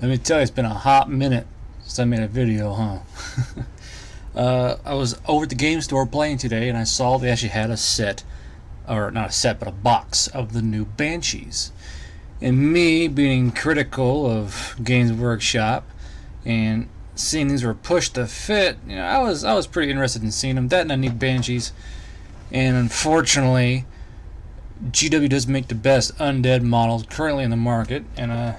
Let me tell you, it's been a hot minute since I made a video, huh? I was over at the game store playing today, and I saw they actually had a set, or not a set, but a box of the new Banshees. And me being critical of Games Workshop and seeing these were pushed to fit, I was pretty interested in seeing them. That and I need Banshees. And unfortunately, GW does make the best undead models currently in the market, and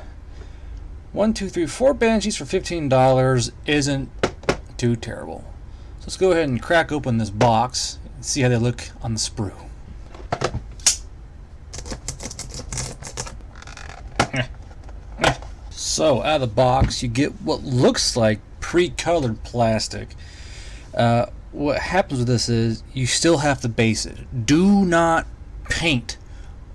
1, 2, 3, 4 Banshees for $15 isn't too terrible. So let's go ahead and crack open this box and see how they look on the sprue. So out of the box, you get what looks like pre-colored plastic. What happens with this is you still have to base it. Do not paint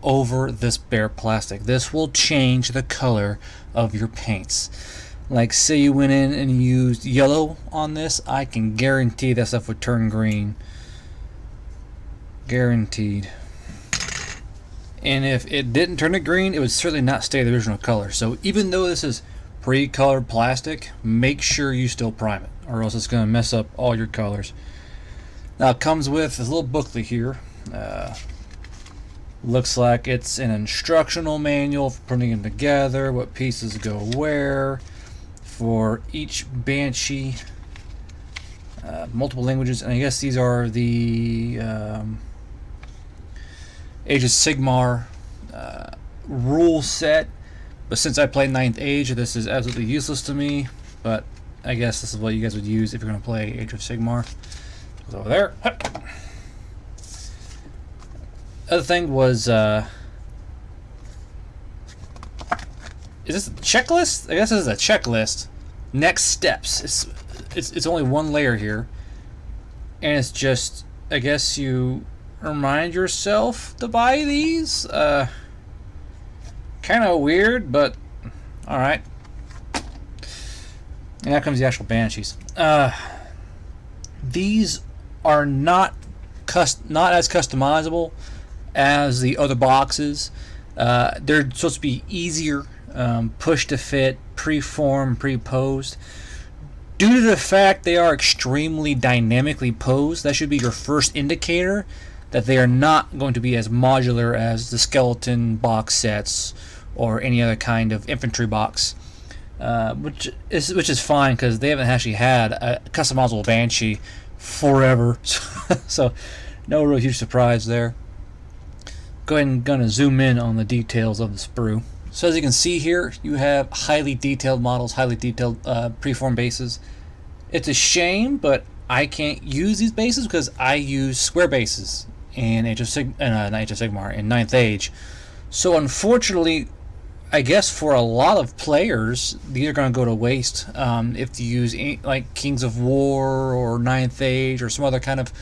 over this bare plastic. This will change the color of your paints. Like, say you went in and used yellow on this, I can guarantee that stuff would turn green. Guaranteed. And if it didn't turn it green, it would certainly not stay the original color. So even though this is pre-colored plastic, make sure you still prime it, or else it's going to mess up all your colors. Now it comes with this little booklet here. Looks like it's an instructional manual for putting them together, what pieces go where, for each Banshee, multiple languages, and I guess these are the Age of Sigmar rule set. But since I play 9th Age, this is absolutely useless to me. But I guess this is what you guys would use if you're going to play Age of Sigmar. Goes over there. Other thing was, is this a checklist? I guess this is a checklist. Next steps. It's only one layer here, and it's just, I guess you remind yourself to buy these. Kind of weird, but all right. And now comes the actual Banshees. These are not as customizable as the other boxes. They're supposed to be easier, push to fit, pre-formed, pre-posed. Due to the fact they are extremely dynamically posed, that should be your first indicator that they are not going to be as modular as the skeleton box sets or any other kind of infantry box, which is fine because they haven't actually had a customizable Banshee forever. So no real huge surprise there. Go ahead and gonna zoom in on the details of the sprue. So as you can see here, you have highly detailed models, highly detailed preformed bases. It's a shame, but I can't use these bases because I use square bases in Age of Sigmar in 9th Age. So unfortunately, I guess for a lot of players, these are going to go to waste. If you use like Kings of War or 9th Age or some other kind of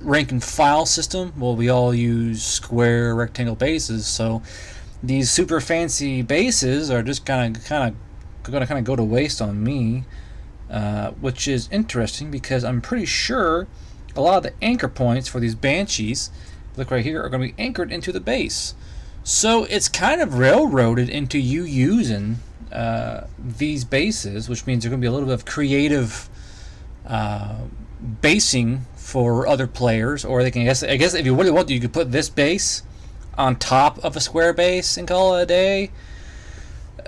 rank and file system, well, we all use square rectangle bases. So these super fancy bases are just going to go to waste on me, which is interesting because I'm pretty sure a lot of the anchor points for these Banshees, look right here, are going to be anchored into the base. So it's kind of railroaded into you using these bases, which means there's going to be a little bit of creative basing for other players, or they can, I guess if you really want to, you could put this base on top of a square base and call it a day,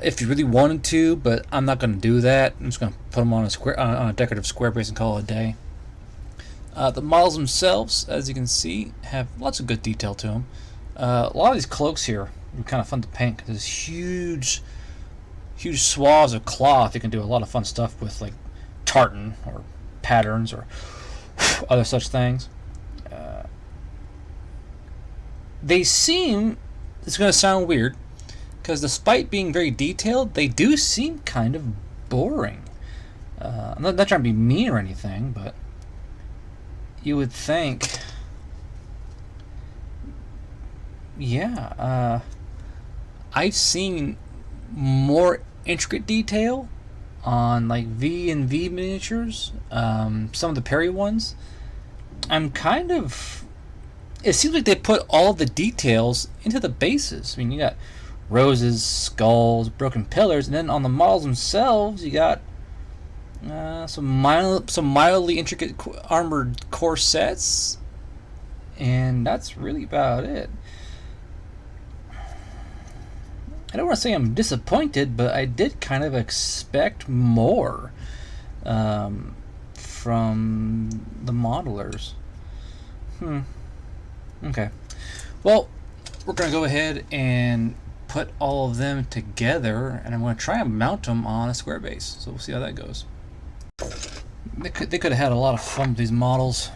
if you really wanted to. But I'm not going to do that. I'm just going to put them on a decorative square base and call it a day. The models themselves, as you can see, have lots of good detail to them. A lot of these cloaks here are kind of fun to paint because there's huge swaths of cloth. You can do a lot of fun stuff with, like tartan or patterns or other such things. They seem, it's going to sound weird, because despite being very detailed, they do seem kind of boring. I'm not trying to be mean or anything, but you would think, yeah, I've seen more intricate detail on like V and V miniatures, some of the Perry ones. It seems like they put all the details into the bases. I mean, you got roses, skulls, broken pillars, and then on the models themselves, you got some mildly intricate armored corsets, and that's really about it. I don't want to say I'm disappointed, but I did kind of expect more from the modelers. Okay. Well, we're going to go ahead and put all of them together, and I'm going to try and mount them on a square base. So we'll see how that goes. They could have had a lot of fun with these models,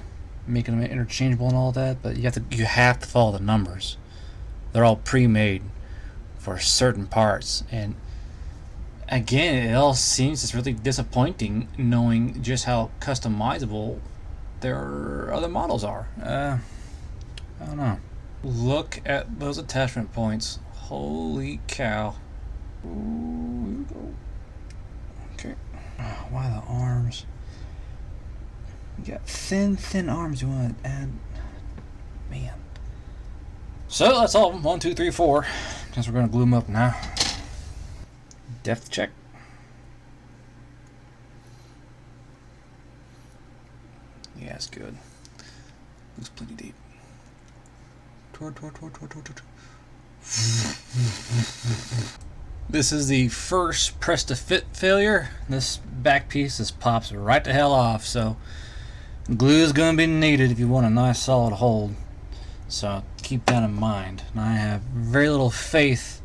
making them interchangeable and all that, but you have to follow the numbers. They're all pre-made for certain parts, and again, it all seems just really disappointing knowing just how customizable their other models are. I don't know. Look at those attachment points. Holy cow. Ooh, here we go. Okay. Oh, why the arms? You got thin arms you want to add. Man. So that's all. 1, 2, 3, 4. Guess we're going to glue them up now. Depth check. Yeah, it's good. Looks plenty deep. Toward. This is the first press to fit failure. This back piece just pops right the hell off, so glue is going to be needed if you want a nice solid hold. So keep that in mind. And I have very little faith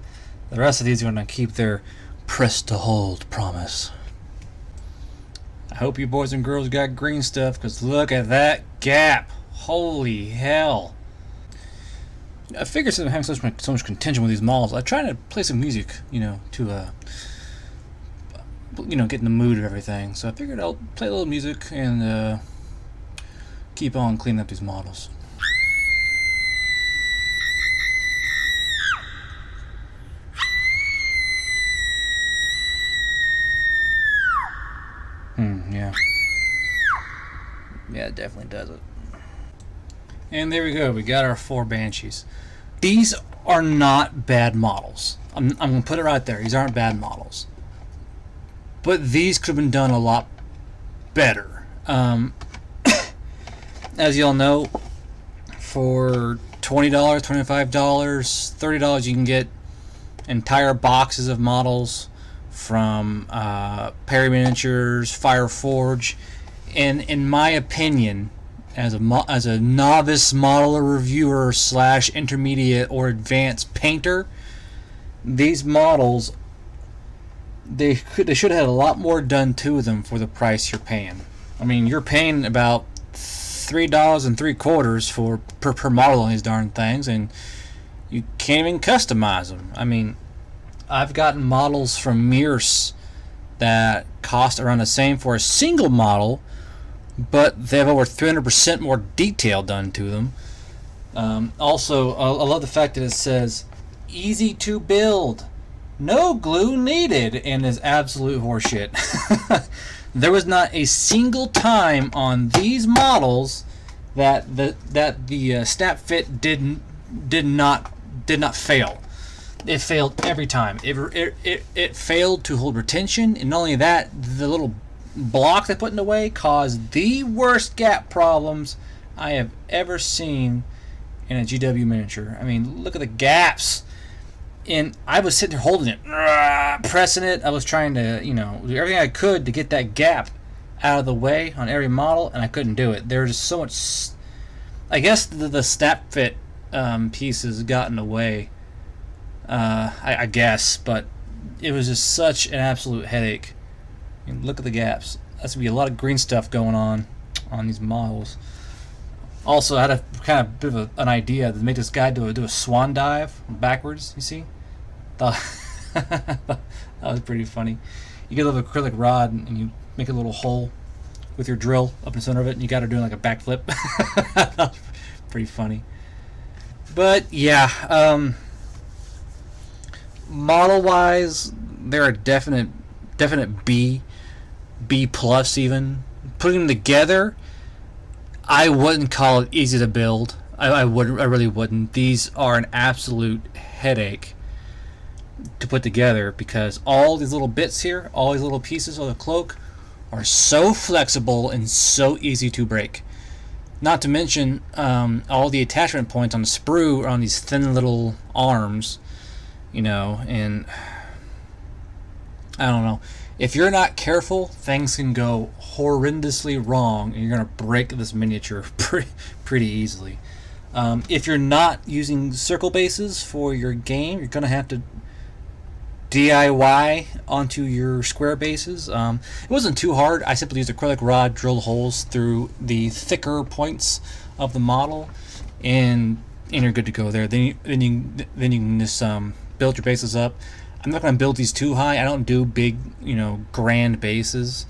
the rest of these are going to keep their press to hold promise. I hope you boys and girls got green stuff, because look at that gap. Holy hell. I figured since I'm having so much contention with these models, I try to play some music, to get in the mood of everything. So I figured I'll play a little music and keep on cleaning up these models. Yeah. Yeah, it definitely does it. And there we go. We got our 4 Banshees. These are not bad models. I'm going to put it right there. These aren't bad models. But these could have been done a lot better. As you all know, for $20, $25, $30, you can get entire boxes of models from Perry Miniatures, Fireforge, and in my opinion, as a novice modeler, reviewer / intermediate or advanced painter, these models they should have had a lot more done to them for the price you're paying. I mean, you're paying about $3.75 per model on these darn things, and you can't even customize them. I mean, I've gotten models from Myrmourn that cost around the same for a single model, but they have over 300% more detail done to them. Also, I love the fact that it says easy to build, no glue needed, and is absolute horseshit. There was not a single time on these models that the snap fit did not fail. It failed every time. It failed to hold retention, and not only that, the little block they put in the way caused the worst gap problems I have ever seen in a GW miniature. I mean, look at the gaps. And I was sitting there holding it, pressing it. I was trying to, do everything I could to get that gap out of the way on every model, and I couldn't do it. There was just so much. I guess the snap fit pieces got in the way. I guess, but it was just such an absolute headache. I mean, look at the gaps. That's gonna be a lot of green stuff going on these models. Also, I had a kind of bit of an idea to make this guy do a swan dive backwards. You see, that was pretty funny. You get a little acrylic rod and you make a little hole with your drill up in the center of it, and you got her doing like a backflip. That was pretty funny. But yeah. Model wise, they're a definite B plus even. Putting them together, I wouldn't call it easy to build. I really wouldn't. These are an absolute headache to put together, because all these little bits here, all these little pieces of the cloak are so flexible and so easy to break. Not to mention all the attachment points on the sprue are on these thin little arms, you know, and I don't know. If you're not careful, things can go horrendously wrong, and you're going to break this miniature pretty easily. If you're not using circle bases for your game, you're going to have to DIY onto your square bases. It wasn't too hard. I simply used acrylic rod, drilled holes through the thicker points of the model, and you're good to go there. Then you can just build your bases up. I'm not going to build these too high. I don't do big, you know, grand bases,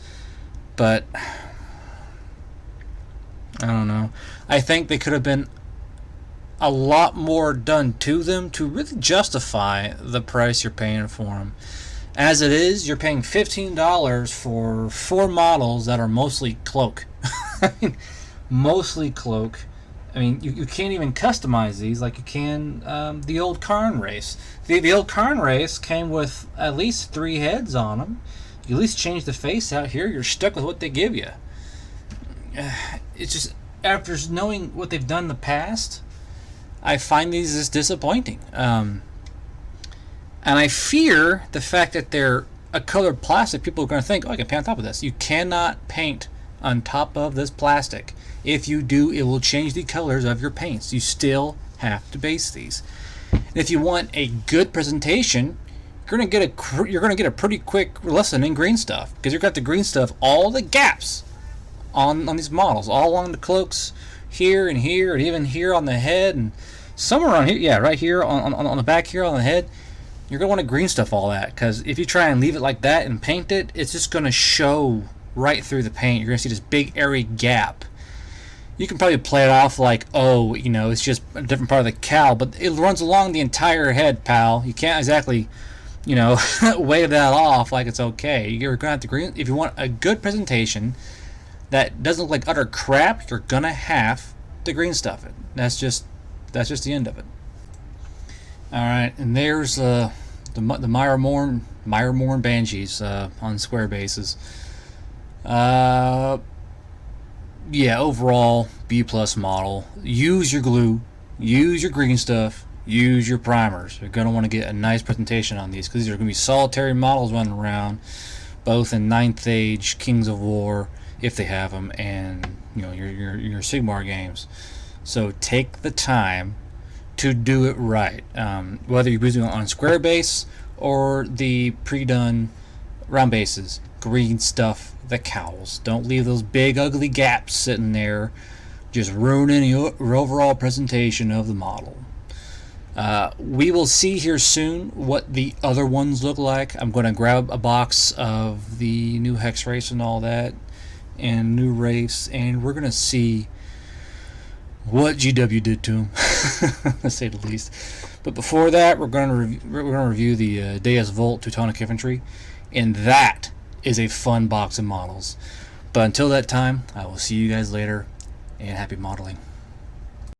but I don't know. I think they could have been a lot more done to them to really justify the price you're paying for them. As it is, you're paying $15 for 4 models that are mostly cloak. I mean, mostly cloak. I mean, you can't even customize these like you can the old Karn race. The old Karn race came with at least 3 heads on them. You at least change the face out. Here, you're stuck with what they give you. It's just, after knowing what they've done in the past, I find these as disappointing. And I fear the fact that they're a colored plastic, people are going to think, oh, I can paint on top of this. You cannot paint on top of this plastic. If you do, it will change the colors of your paints. You still have to base these. And if you want a good presentation, you're going to get a pretty quick lesson in green stuff, because you've got the green stuff, all the gaps on these models, all along the cloaks, here, and even here on the head, and somewhere around here, yeah, right here on the back here on the head. You're going to want to green stuff all that, because if you try and leave it like that and paint it, it's just going to show right through the paint. You're going to see this big airy gap. You can probably play it off like, oh, you know, it's just a different part of the cowl, but it runs along the entire head, pal. You can't exactly, you know, wave that off like it's okay. You're going to have to green. If you want a good presentation that doesn't look like utter crap, you're going to have to green stuff it. That's just the end of it. All right, and there's the Myrmourn Banshees on square bases. Yeah, overall B+ model. Use your glue, use your green stuff, use your primers. You're going to want to get a nice presentation on these, because these are going to be solitary models running around, both in 9th Age, Kings of War, if they have them, and you know, your Sigmar games. So take the time to do it right, whether you're using it on square base or the pre-done round bases. Green stuff the cowls. Don't leave those big ugly gaps sitting there, just ruining your overall presentation of the model. We will see here soon what the other ones look like. I'm going to grab a box of the new Hex race and all that, and new race, and we're going to see what GW did to him, to say the least. But before that, we're going to review the Deus Vult Teutonic Infantry, and that is a fun box of models. But until that time, I will see you guys later, and happy modeling.